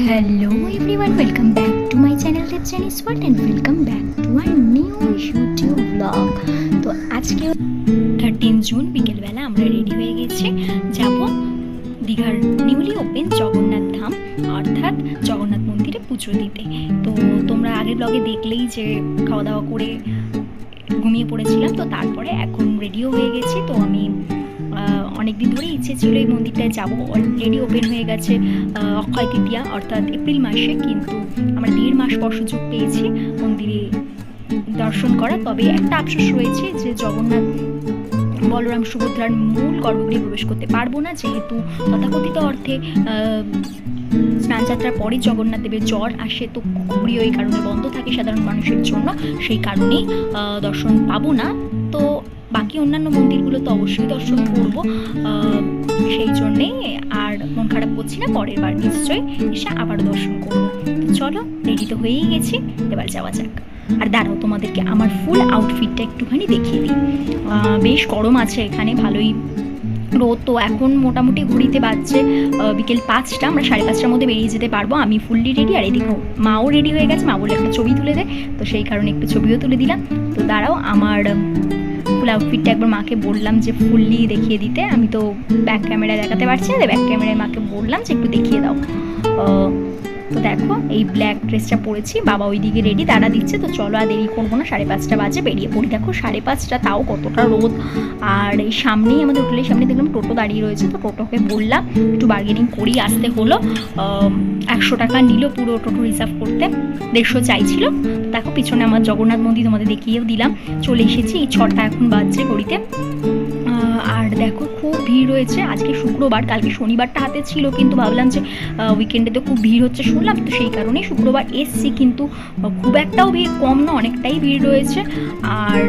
Hello everyone, welcome back to my channel Dev Chinese World and welcome back to our new YouTube vlog. তো আজকে 13 June বিকেলবেলা আমরা ready হয়ে গেছি, যাব দীঘার নিউলি ওপেন জগন্নাথ ধাম অর্থাৎ জগন্নাথ মন্দিরে পুজো দিতে। তো তোমরা আগের ব্লগে দেখলেই যে খাওয়া দাওয়া করে ঘুমিয়ে পড়েছিলাম, তো তারপরে এখন রেডিও হয়ে গেছি। তো আমি অনেকদিন ধরে ইচ্ছে ছিল এই মন্দিরটায় যাবো, অলরেডি ওপেন হয়ে গেছে অক্ষয় তৃতীয়া অর্থাৎ এপ্রিল মাসে, কিন্তু আমরা 1.5 মাস পর সুযোগ পেয়েছি মন্দিরে দর্শন করা। তবে একটা আফসোস রয়েছে যে জগন্নাথ বলরাম সুভদ্রার মূল গর্ভগৃহে প্রবেশ করতে পারবো না, যেহেতু তথাকথিত অর্থে স্নানযাত্রার পরে জগন্নাথ দেবের জ্বর আসে, তো খুবই ওই কারণে বন্ধ থাকে সাধারণ মানুষের জন্য, সেই কারণেই দর্শন পাবো না। তো বাকি অন্যান্য মন্দিরগুলো তো অবশ্যই দর্শন করব, সেই জন্যে আর মন খারাপ করছি না, পরের বার নিশ্চয়ই এসে আবার দর্শন করবো। তো চলো, রেডি তো হয়েই গেছি, এবার যাওয়া যাক। আর দাঁড়াও, তোমাদেরকে আমার ফুল আউটফিটটা একটুখানি দেখিয়ে দিই। বেশ গরম আছে এখানে, ভালোই রোদ। তো এখন মোটামুটি ঘড়িতে বাজছে বিকেল 5টা, আমরা 5:30টার মধ্যে বেরিয়ে যেতে পারবো। আমি ফুললি রেডি, আর এদিকে মাও রেডি হয়ে গেছে। মা বলে একটা ছবি তুলে দেয়, তো সেই কারণে একটু ছবিও তুলে দিলাম। তো দাঁড়াও, আমার ফুল আউটফিটটা একবার মাকে বললাম যে ফুললি দেখিয়ে দিতে। আমি তো ব্যাক ক্যামেরায় দেখাতে পারছি না, ব্যাক ক্যামেরায় মাকে বললাম যে একটু দেখিয়ে দাও। তো দেখো, এই ব্ল্যাক ড্রেসটা পরেছি, বাবা ওইদিকে রেডি দাঁড়া দিচ্ছে। তো চলো, আর দেরি করবো না, 5:30টা বাজে, বেরিয়ে পড়ি। দেখো 5:30, তাও কতটা রোদ। আর এই সামনেই আমাদের হোটেলের সামনে দেখলাম টোটো দাঁড়িয়ে রয়েছে, তো টোটোকে বললাম একটু বার্গেনিং করি, আসতে হলো। 100 টাকা নিল পুরো টোটো রিজার্ভ করতে, 150 চাইছিল। দেখো পিছনে আমার জগন্নাথ মন্দির তোমাদের দেখিয়েও দিলাম। চলে এসেছি, এই 6টা এখন বাজছে ঘড়িতে। আর দেখো খুব ভিড় রয়েছে, আজকে শুক্রবার, কালকে শনিবারটা হাতে ছিল, কিন্তু ভাবলাম যে উইকেন্ডে তো খুব ভিড় হচ্ছে শুনলাম, তো সেই কারণেই শুক্রবার এসছি। কিন্তু খুব একটাও ভিড় কম না, অনেকটাই ভিড় রয়েছে। আর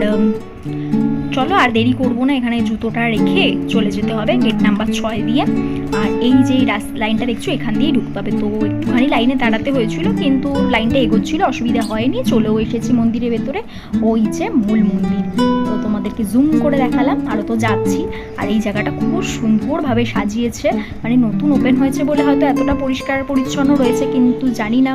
চলো, আর দেরি করবো না, এখানে জুতোটা রেখে চলে যেতে হবে গেট নাম্বার 6 দিয়ে। আর এই যে লাইনটা দেখছো, এখান দিয়েই ঢুকতে হবে। তো একটুখানি লাইনে দাঁড়াতে হয়েছিল, কিন্তু লাইনটা এগোচ্ছিল, অসুবিধা হয়নি, চলেও এসেছি মন্দিরের ভেতরে। ওই যে মূল মন্দির, তো তোমাদেরকে জুম করে দেখালাম, আরও তো যাচ্ছি। আর এই জায়গাটা খুব সুন্দরভাবে সাজিয়েছে, মানে নতুন ওপেন হয়েছে বলে হয়তো এতটা পরিষ্কার পরিচ্ছন্ন রয়েছে, কিন্তু জানি না,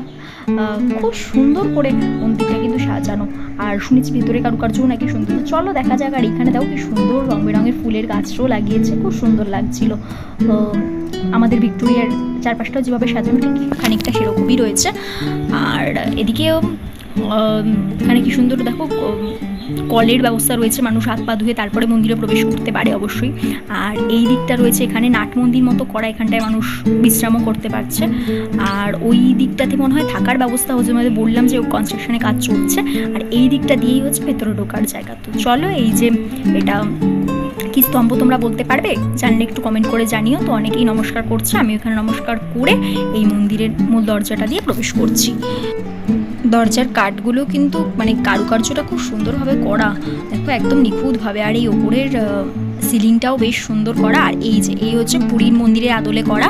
খুব সুন্দর করে মন্দিরটা কিন্তু সাজানো। আর শুনেছি ভেতরে কারুকার্যও নাকি সুন্দর। চলো দেখা যাক। আর এখানে দেখো কি সুন্দর রং বেরঙের ফুলের গাছও লাগিয়েছে, খুব সুন্দর লাগছিল। আমাদের ভিক্টোরিয়ার চারপাশটাও যেভাবে সাজানো ঠিক খানিকটা সেরকমই রয়েছে। আর এদিকেও এখানে কি সুন্দর দেখো, কলের ব্যবস্থা রয়েছে, মানুষ হাত পা ধুয়ে তারপরে মন্দিরে প্রবেশ করতে পারে অবশ্যই। আর এই দিকটা রয়েছে এখানে নাট মন্দির মতো করা, এখানটায় মানুষ বিশ্রামও করতে পারছে। আর ওই দিকটাতে মনে হয় থাকার ব্যবস্থা হচ্ছে, মানে বললাম যে কনস্ট্রাকশনে কাজ চলছে। আর এই দিকটা দিয়েই হচ্ছে ভেতরে ঢোকার জায়গা। তো চলো, এই যে এটা কি স্তম্ভ তোমরা বলতে পারবে, জানলে একটু কমেন্ট করে জানিও। তো অনেকেই নমস্কার করছে, আমি এখানে নমস্কার করে এই মন্দিরের মূল দরজাটা দিয়ে প্রবেশ করছি। দরজার কাঠগুলো কিন্তু মানে কারুকার্যটা খুব সুন্দরভাবে করা, দেখো একদম নিখুঁতভাবে। আর এই ওপরের সিলিংটাও বেশ সুন্দর করা। আর এই যে এই হচ্ছে পুরীর মন্দিরের আদলে করা,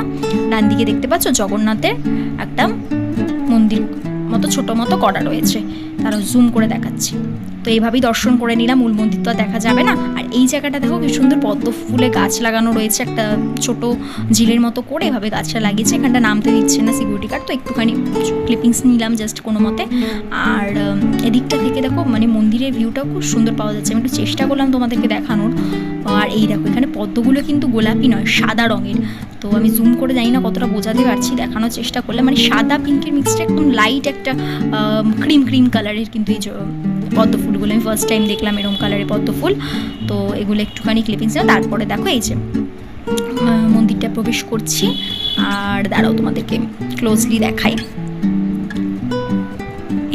ডান দিকে দেখতে পাচ্ছ জগন্নাথের একটা মন্দির মতো ছোটো মতো করা রয়েছে, তারা জুম করে দেখাচ্ছি। তো এইভাবেই দর্শন করে নিলাম, মূল মন্দির তো আর দেখা যাবে না। আর এই জায়গাটা দেখো কি সুন্দর পদ্ম ফুলে গাছ লাগানো রয়েছে, একটা ছোট ঝিলের মতো করে এভাবে গাছটা লাগিয়েছে। এখানটা নামতে দিচ্ছে না সিকিউরিটি গার্ড, তো একটুখানি ক্লিপিংস নিলাম জাস্ট কোনো মতে। আর এদিকটা থেকে দেখো মানে মন্দিরের ভিউটাও খুব সুন্দর পাওয়া যাচ্ছে, আমি একটু চেষ্টা করলাম তোমাদেরকে দেখানোর। আর এই দেখো এখানে পদ্মগুলো কিন্তু গোলাপি নয়, সাদা রঙের। তো আমি জুম করে জানি না কতটা বোঝাতে পারছি, দেখানোর চেষ্টা করলাম। মানে সাদা পিঙ্কের মিক্সটা একদম লাইট একটা ক্রিম কালারের কিন্তু এই পদ্ম ফুলগুলো আমি ফার্স্ট টাইম দেখলাম এরকম কালারের পদ্ম ফুল। তো এগুলো একটুখানি ক্লিপিংস না, তারপরে দেখো এই যে মন্দিরটা প্রবেশ করছি। আর দাঁড়াও তোমাদেরকে ক্লোজলি দেখাই।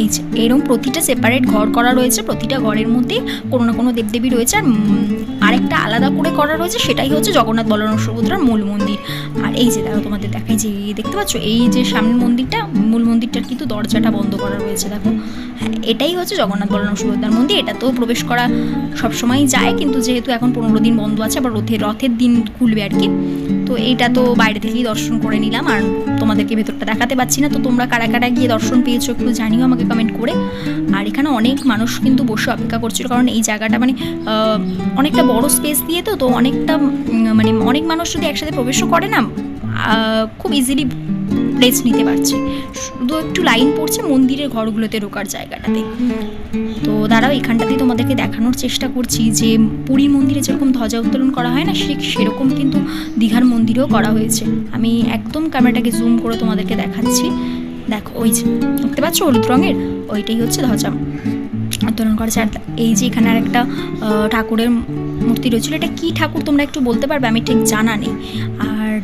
এই যে এরকম প্রতিটা সেপারেট ঘর করা রয়েছে, প্রতিটা ঘরের মধ্যে কোনো না কোনো দেবদেবী রয়েছে। আর আরেকটা আলাদা করে করা রয়েছে, সেটাই হচ্ছে জগন্নাথ বলরাম সুভদ্রার মূল মন্দির। আর এই যে দেখো তোমাদের দেখাই, যে দেখতে পাচ্ছ এই যে সামনের মন্দিরটা, মূল মন্দিরটার কিন্তু দরজাটা বন্ধ করা রয়েছে। দেখো হ্যাঁ, এটাই হচ্ছে জগন্নাথ বলরাম সুভদ্রার মন্দির। এটা তো প্রবেশ করা সবসময়ই যায়, কিন্তু যেহেতু এখন 15 দিন বন্ধ আছে, আবার রথের দিন খুলবে আর কি। তো এইটা তো বাইরে থেকেই দর্শন করে নিলাম, আর তোমাদেরকে ভেতরটা দেখাতে পাচ্ছি না। তো তোমরা কারা কারা গিয়ে দর্শন পেয়েছো একটু জানিও আমাকে কমেন্ট করে। আর এখানে অনেক মানুষ কিন্তু বসে অপেক্ষা করছিল, কারণ এই জায়গাটা মানে অনেকটা বড় স্পেস দিয়ে, তো অনেকটা মানে অনেক মানুষ যদি একসাথে প্রবেশও করে না, খুব ইজিলি রেস্ট নিতে পারছে। শুধু একটু লাইন পড়ছে মন্দিরের ঘরগুলোতে ঢোকার জায়গাটাতে। তো দাঁড়াও, এখানটাতেই তোমাদেরকে দেখানোর চেষ্টা করছি যে পুরী মন্দিরে যেরকম ধ্বজা উত্তোলন করা হয় না, সেরকম কিন্তু দীঘার মন্দিরেও করা হয়েছে। আমি একদম ক্যামেরাটাকে জুম করে তোমাদেরকে দেখাচ্ছি। দেখো, ওই যে দেখতে পাচ্ছ হলুদ রঙের, ওইটাই হচ্ছে ধ্বজা উত্তোলন করেছে। আর এই যে এখানে আর একটা ঠাকুরের মূর্তি রয়েছিল, এটা কী ঠাকুর তোমরা একটু বলতে পারবে? আমি ঠিক জানা নেই। আর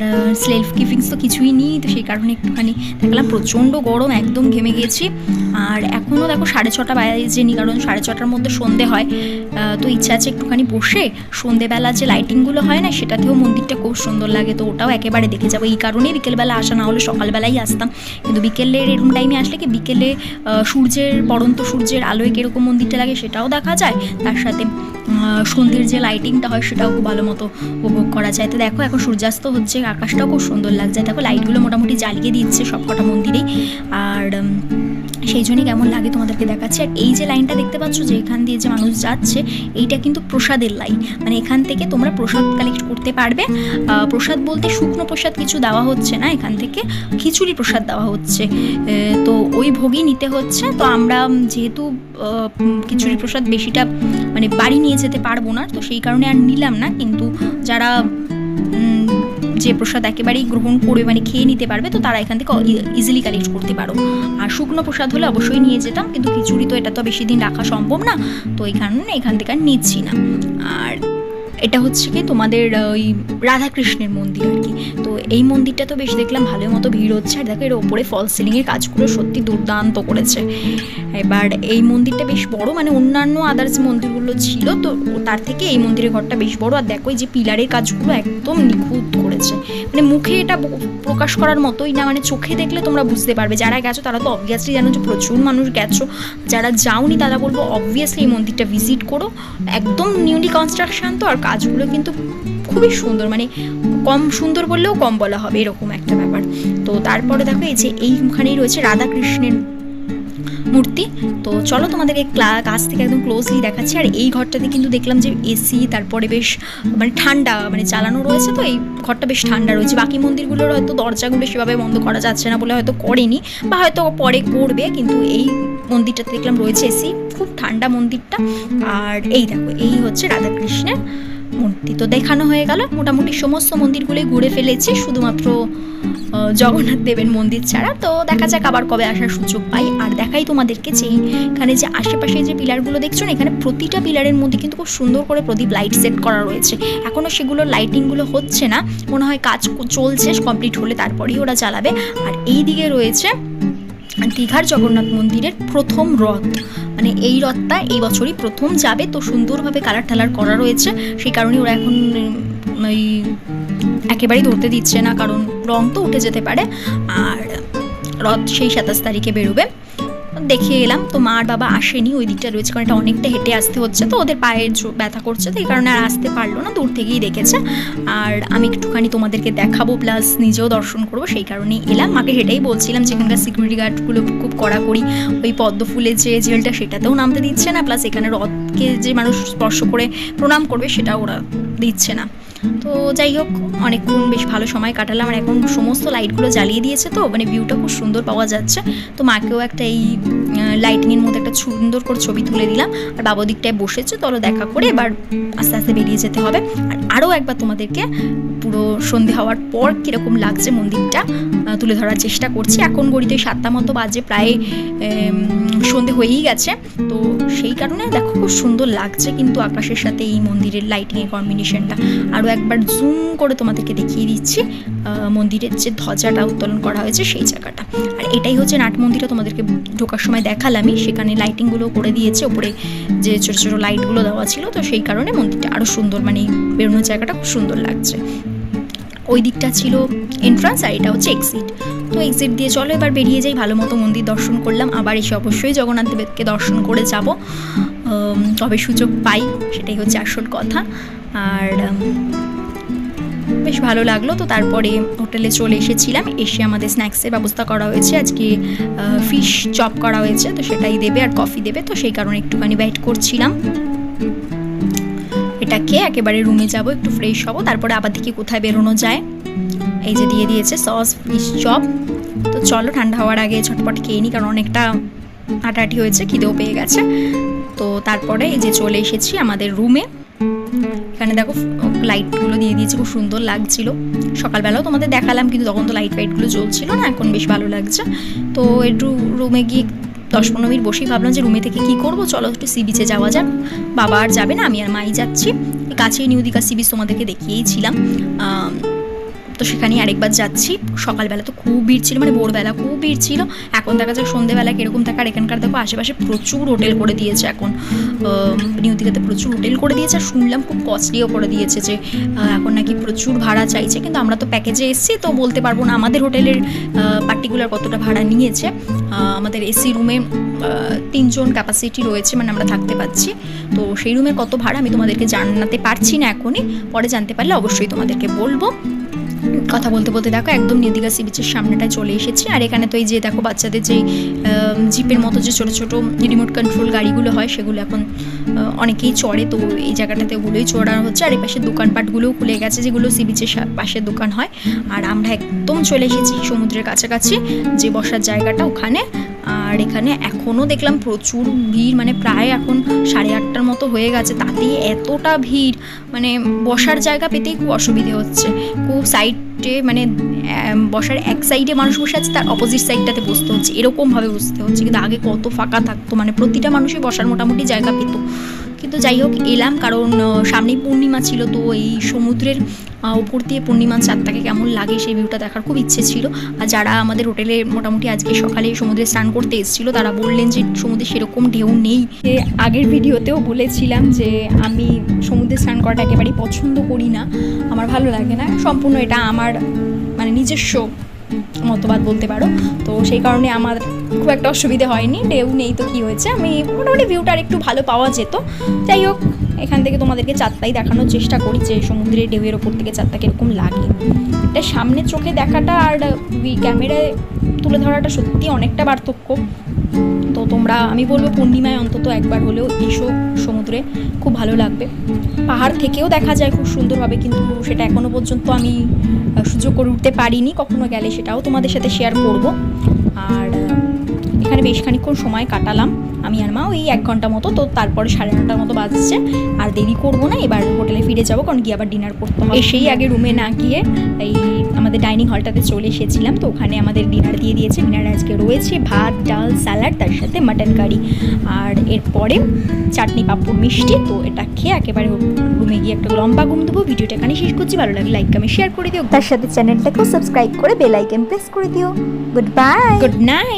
সেলফ গিভিংস তো কিছুই নেই, তো সেই কারণে একটুখানি দেখলাম। প্রচণ্ড গরম, একদম ঘেমে গেছি। আর এখনও দেখো 6:30 বাজেনি, কারণ 6:30টার মধ্যে সন্ধে হয়। তো ইচ্ছা আছে একটুখানি বসে সন্ধেবেলা যে লাইটিংগুলো হয় না, সেটাতেও মন্দিরটা খুব সুন্দর লাগে, তো ওটাও একেবারে দেখে যাবো। এই কারণেই বিকেলবেলা আসা, না হলে সকালবেলাই আসতাম। কিন্তু বিকেলের এরকম টাইমে আসলে কি বিকেলে সূর্যের পড়ন্ত সূর্যের আলোয় কীরকম মন্দিরটা লাগে সেটাও দেখা যায়, তার সাথে সন্ধ্যের যে লাইটিংটা হয় সেটাও খুব ভালো মতো উপভোগ করা যায়। তো দেখো এখন সূর্যাস্ত হচ্ছে, আকাশটাও খুব সুন্দর লাগছে। দেখো লাইটগুলো মোটামুটি জ্বালিয়ে দিচ্ছে সবকটা মন্দিরেই। আর সেই জন্যই কেমন লাগে তোমাদেরকে দেখাচ্ছি। আর এই যে লাইনটা দেখতে পাচ্ছ, যে এখান দিয়ে যে মানুষ যাচ্ছে, এইটা কিন্তু প্রসাদের লাইন। মানে এখান থেকে তোমরা প্রসাদ কালেক্ট করতে পারবে। প্রসাদ বলতে শুকনো প্রসাদ কিছু দেওয়া হচ্ছে না, এখান থেকে খিচুড়ি প্রসাদ দেওয়া হচ্ছে। তো ওই ভোগই নিতে হচ্ছে। তো আমরা যেহেতু খিচুড়ি প্রসাদ বেশিটা মানে বাড়ি নিয়ে যেতে পারবো না, তো সেই কারণে আর নিলাম না। কিন্তু যারা যে প্রসাদ একেবারেই গ্রহণ করবে, মানে খেয়ে নিতে পারবে, তো তারা এখান থেকে ইজিলি কালেক্ট করতে পারো। আর শুকনো প্রসাদ হলে অবশ্যই নিয়ে যেতাম, কিন্তু খিচুড়ি তো এটা তো বেশি দিন রাখা সম্ভব না, তো এই কারণে এখান থেকে আর নিচ্ছি না। আর এটা হচ্ছে কি তোমাদের ওই রাধাকৃষ্ণের মন্দির আর কি। তো এই মন্দিরটা তো বেশ দেখলাম ভালোই মতো ভিড় হচ্ছে। আর দেখো এর ওপরে ফল সিলিংয়ের কাজগুলো সত্যি দুর্দান্ত করেছে। এবার এই মন্দিরটা বেশ বড়, মানে অন্যান্য আদার্স মন্দিরগুলো ছিল তো তার থেকে এই মন্দিরের ঘরটা বেশ বড়। আর দেখো এই যে পিলারের কাজগুলো একদম নিখুঁত করেছে, মানে মুখে এটা প্রকাশ করার মতোই না, মানে চোখে দেখলে তোমরা বুঝতে পারবে। যারা গেছো তারা তো অবভিয়াসলি জানো যে প্রচুর মানুষ গেছো, যারা যাওনি তারা বলবো অবভিয়াসলি এই মন্দিরটা ভিজিট করো। একদম নিউলি কনস্ট্রাকশন তো, আর কাজগুলো কিন্তু খুবই সুন্দর, মানে কম সুন্দর বললেও কম বলা হবে, এরকম একটা ব্যাপার। তো তারপরে দেখো এই যে এইখানেই রয়েছে রাধাকৃষ্ণের মূর্তি। তো চলো তোমাদেরকে কাছ থেকে একদম ক্লোজলি দেখাচ্ছি। আর এই ঘরটাতে কিন্তু দেখলাম যে এসি, তারপরে বেশ মানে ঠান্ডা, মানে চালানো রয়েছে, তো এই ঘরটা বেশ ঠান্ডা রয়েছে। বাকি মন্দিরগুলোর হয়তো দরজাগুলো সেভাবে বন্ধ করা যাচ্ছে না বলে হয়তো করেনি, বা হয়তো পরে করবে, কিন্তু এই মন্দিরটাতে দেখলাম রয়েছে এসি, খুব ঠান্ডা মন্দিরটা। আর এই দেখো এই হচ্ছে রাধাকৃষ্ণের মূর্তি। তো দেখানো হয়ে গেল, মোটামুটি সমস্ত মন্দিরগুলোই ঘুরে ফেলেছি, শুধুমাত্র জগন্নাথ দেবের মন্দির ছাড়া। তো দেখা যাক আবার কবে আসার সুযোগ পাই। আর দেখাই তোমাদেরকে যে এখানে যে আশেপাশে যে পিলারগুলো দেখছো না, এখানে প্রতিটা পিলারের মধ্যে কিন্তু খুব সুন্দর করে প্রদীপ লাইট সেট করা রয়েছে। এখনও সেগুলো লাইটিংগুলো হচ্ছে না, মনে হয় কাজ চলছে, কমপ্লিট হলে তারপরেই ওরা জ্বালাবে। আর এই দিকে রয়েছে দীঘার জগন্নাথ মন্দিরের প্রথম রথ, মানে এই রথটা এই বছরই প্রথম যাবে। তো সুন্দরভাবে কালার টালার করা রয়েছে, সেই কারণে ওরা এখন ওই একেবারেই ধরতে দিচ্ছে না, কারণ রং তো উঠে যেতে পারে। আর রথ সেই 27 তারিখে বেরোবে। দেখে এলাম, তো মা আর বাবা আসেনি, ওই দিকটা রয়েছে, কারণ এটা অনেকটা হেঁটে আসতে হচ্ছে, তো ওদের পায়ের ব্যথা করছে, তো এই কারণে আর আসতে পারলো না, দূর থেকেই দেখেছে। আর আমি একটুখানি তোমাদেরকে দেখাবো, প্লাস নিজেও দর্শন করবো, সেই কারণেই এলাম। মাকে হেঁটেই বলছিলাম যে এখানকার সিকিউরিটি গার্ডগুলো খুব কড়াকড়ি, ওই পদ্ম ফুলের যে জেলটা সেটাতেও নামতে দিচ্ছে না, প্লাস এখানে রথকে যে মানুষ স্পর্শ করে প্রণাম করবে সেটাও ওরা দিচ্ছে না। তো যাই হোক, অনেকক্ষণ বেশ ভালো সময় কাটালাম। আর এখন সমস্ত লাইটগুলো জ্বালিয়ে দিয়েছে, তো মানে ভিউটা খুব সুন্দর পাওয়া যাচ্ছে। তো মাকেও একটা এই লাইটিংয়ের মধ্যে একটা সুন্দর করে ছবি তুলে দিলাম। আর বাবা দিকটায় বসেছে, চলো দেখা করে এবার আস্তে আস্তে বেরিয়ে যেতে হবে। আর আরও একবার তোমাদেরকে পুরো সন্ধে হওয়ার পর কীরকম লাগছে মন্দিরটা তুলে ধরার চেষ্টা করছি। এখন ঘড়িতে 7টা মতো বাজে, প্রায় সন্ধে হয়েই গেছে। তো সেই কারণে দেখো খুব সুন্দর লাগছে কিন্তু আকাশের সাথে এই মন্দিরের লাইটিংয়ের কম্বিনেশনটা। আরও একবার জুম করে তোমাদেরকে দেখিয়ে দিচ্ছি মন্দিরের যে ধ্বজাটা উত্তোলন করা হয়েছে সেই জায়গাটা। আর এটাই হচ্ছে নাট মন্দিরটা, তোমাদেরকে ঢোকার সময় দেখালামই, সেখানে লাইটিংগুলো করে দিয়েছে, ওপরে যে ছোটো ছোটো লাইটগুলো দেওয়া ছিল, তো সেই কারণে মন্দিরটা আরও সুন্দর, মানে বেরোনোর জায়গাটা খুব সুন্দর লাগছে। ওই দিকটা ছিল এন্ট্রান্স, আর এটা হচ্ছে এক্সিট। তো এক্সিট দিয়ে চলো এবার বেরিয়ে যাই। ভালো মতো মন্দির দর্শন করলাম, আবার এসে অবশ্যই জগন্নাথ দেবকে দর্শন করে যাব, তবে সুযোগ পাই, সেটাই হচ্ছে আসল কথা। আর বেশ ভালো লাগলো। তো তারপরে হোটেলে চলে এসেছিলাম, এসে আমাদের স্ন্যাক্সের ব্যবস্থা করা হয়েছে, আজকে ফিশ চপ করা হয়েছে, তো সেটাই দেবে, আর কফি দেবে, তো সেই কারণে একটুখানি ওয়েট করছিলাম। এটা খেয়ে একেবারে রুমে যাব, একটু ফ্রেশ হব, তারপরে আবার দেখি কোথায় বেরোনো যায়। এই যে দিয়ে দিয়েছে সস ফিশ চপ, তো তো চলো ঠান্ডা হওয়ার আগে ঝটপট খেয়ে নিই, কারণ অনেকটা হাঁটাহাঁটি হয়েছে, খিদেও পেয়ে গেছে। তো তারপরে এই যে চলে এসেছি আমাদের রুমে। এখানে দেখো লাইটগুলো দিয়ে দিয়েছি, খুব সুন্দর লাগছিল। সকালবেলাও তোমাদের দেখালাম, কিন্তু তখন তো লাইট ফাইটগুলো জ্বলছিল না, এখন বেশ ভালো লাগছে। তো একটু রুমে গিয়ে 10-15 মিনিট বসেই ভাবলাম যে রুমে থেকে কী করবো, চলো একটু সি বিচে যাওয়া যাক। বাবা আর যাবে না, আমি আর মাই যাচ্ছি। কাছেই নিউ দীঘা সি বিচ তোমাদেরকে দেখিয়েইছিলাম, তো সেখানেই আরেকবার যাচ্ছি। সকালবেলা তো খুব ভিড় ছিল, মানে ভোরবেলা খুব ভিড় ছিল। এখন দেখা যাক সন্ধ্যেবেলা কীরকম থাকে। আর এখানকার দেখো আশেপাশে প্রচুর হোটেল করে দিয়েছে এখন, নিউ দীঘাতে প্রচুর হোটেল করে দিয়েছে। আর শুনলাম খুব কস্টলিও করে দিয়েছে, যে এখন নাকি প্রচুর ভাড়া চাইছে। কিন্তু আমরা তো প্যাকেজে এসেছি, তো বলতে পারবো না আমাদের হোটেলের পার্টিকুলার কতটা ভাড়া নিয়েছে। আমাদের এসি রুমে 3 জন ক্যাপাসিটি রয়েছে, মানে আমরা থাকতে পারছি। তো সেই রুমের কত ভাড়া আমি তোমাদেরকে জানাতে পারছি না এখনই, পরে জানতে পারলে অবশ্যই তোমাদেরকে বলবো। কথা বলতে বলতে দেখো একদম নিউ দীঘা সি বিচের সামনেটায় চলে এসেছি। আর এখানে তো এই যে দেখো বাচ্চাদের যেই জিপের মতো যে ছোটো ছোটো রিমোট কন্ট্রোল গাড়িগুলো হয়, সেগুলো এখন অনেকেই চড়ে। তো এই জায়গাটাতে ওগুলোই চড়ানো হচ্ছে। আর এই পাশে দোকানপাটগুলোও খুলে গেছে, যেগুলো সি বিচের পাশে দোকান হয়। আর আমরা একদম চলে এসেছি সমুদ্রের কাছাকাছি, যে বসার জায়গাটা ওখানে। আর এখানে এখনও দেখলাম প্রচুর ভিড়, মানে প্রায় এখন 8:30টার মতো হয়ে গেছে, তাতেই এতটা ভিড়, মানে বসার জায়গা পেতেই খুব অসুবিধে হচ্ছে। খুব সাইডে মানে বসার এক সাইডে মানুষ বসে আছে, তার অপোজিট সাইডটাতে বসতে হচ্ছে, এরকমভাবে বসতে হচ্ছে। কিন্তু আগে কত ফাঁকা থাকতো, মানে প্রতিটা মানুষই বসার মোটামুটি জায়গা পেত। কিন্তু যাই হোক এলাম, কারণ সামনেই পূর্ণিমা ছিল। তো এই সমুদ্রের উপর দিয়ে পূর্ণিমার চাঁদটাকে কেমন লাগে সেই ভিউটা দেখার খুব ইচ্ছে ছিল। আর যারা আমাদের হোটেলে মোটামুটি আজকে সকালে সমুদ্রে স্নান করতে এসেছিলো, তারা বললেন যে সমুদ্রে সেরকম ঢেউ নেই। আগের ভিডিওতেও বলেছিলাম যে আমি সমুদ্রে স্নান করাটা একেবারেই পছন্দ করি না, আমার ভালো লাগে না। সম্পূর্ণ এটা আমার মানে নিজস্ব মতবাদ বলতে পারো। তো সেই কারণে আমার খুব একটা অসুবিধে হয়নি, ঢেউ নেই তো কী হয়েছে, আমি মোটামুটি ভিউটা আর একটু ভালো পাওয়া যেত। যাই হোক এখান থেকে তোমাদেরকে চাঁদটাই দেখানোর চেষ্টা করি, যে সমুদ্রের ঢেউয়ের ওপর থেকে চাঁদটা কীরকম লাগে। এটা সামনে চোখে দেখাটা আর ক্যামেরায় তুলে ধরাটা সত্যি অনেকটা পার্থক্য। তো তোমরা আমি বলবো পূর্ণিমায় অন্তত একবার হলেও এসো সমুদ্রে, খুব ভালো লাগবে। পাহাড় থেকেও দেখা যায় খুব সুন্দরভাবে, কিন্তু সেটা এখনও পর্যন্ত আমি সুযোগ করে উঠতে পারিনি। কখনো গেলে সেটাও তোমাদের সাথে শেয়ার করব। আর এখানে বেশ খানিকক্ষণ সময় কাটালাম আমি আর মা, ওই 1 ঘন্টা মতো। তো তারপরে 9:30টার মতো বাজছে, আর দেরি করবো না, এবার হোটেলে ফিরে যাবো, কারণ গিয়ে আবার ডিনার করতে হবে। এসেই আগে রুমে না গিয়ে এই আমাদের ডাইনিং হলটাতে চলে এসেছিলাম। তো ওখানে আমাদের ডিনার দিয়ে দিয়েছে। ডিনারে আজকে রয়েছে ভাত, ডাল, স্যালাড, তার সাথে মাটন কারি, আর এরপরে চাটনি, পাঁপড়, মিষ্টি। তো এটা খেয়ে একেবারে রুমে গিয়ে একটা লম্বা ঘুম দেবো। ভিডিওটা এখানে শেষ করছি, ভালো লাগলে লাইক কমেন্ট শেয়ার করে দিও, তার সাথে চ্যানেলটাকেও সাবস্ক্রাইব করে বেল আইকন প্রেস করে দিও। Good bye, good night.